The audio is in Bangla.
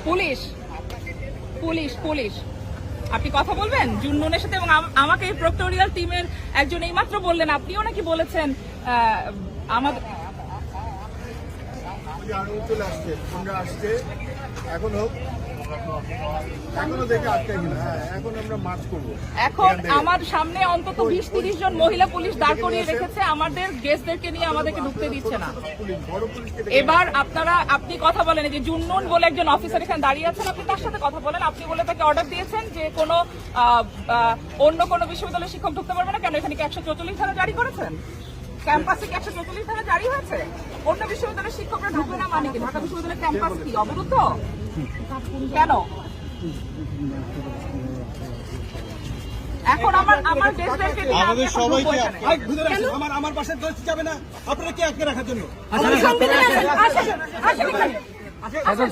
পুলিশ পুলিশ পুলিশ আপনি কথা বলবেন জুননের সাথে, এবং আমাকে এই প্রক্টোরিয়াল টিমের একজন এইমাত্র বললেন, আপনিও নাকি বলেছেন আমাদের এখন হোক, এখনো দেখে আটকে কিনা। এখন আমরা মার্চ করবো। এখন আমার সামনে অন্তত 20-30 জন মহিলা পুলিশ দাঁড় করিয়ে রেখেছে, আমাদের গেস্টদেরকে নিয়ে আমাদেরকে ঢুকতে দিচ্ছে না। এবার আপনি কথা বলেন, যে জুননুন বলে একজন অফিসার এখানে দাঁড়িয়ে আছেন, আপনি তার সাথে কথা বলেন। আপনি বলে তাকে অর্ডার দিয়েছেন যে কোনো অন্য কোনো বিশ্ববিদ্যালয়ের শিক্ষক ঢুকতে পারবে না। কেন এখানে কি 144 ধারা জারি করেছেন? ক্যাম্পাসে কি 144 ধারা জারি হয়েছে? অন্য বিশ্ববিদ্যালয়ের শিক্ষকরা ঢুকবে না মানে কি? ঢাকা বিশ্ববিদ্যালয়ের ক্যাম্পাস কি অবরুদ্ধ? কেন? এখন আমার দেশদেরকে নিয়ে আমাদের সবাইকে আমার পাশে দোষ যাবে না, আপনারা কি আটকে রাখার জন্য? আসেন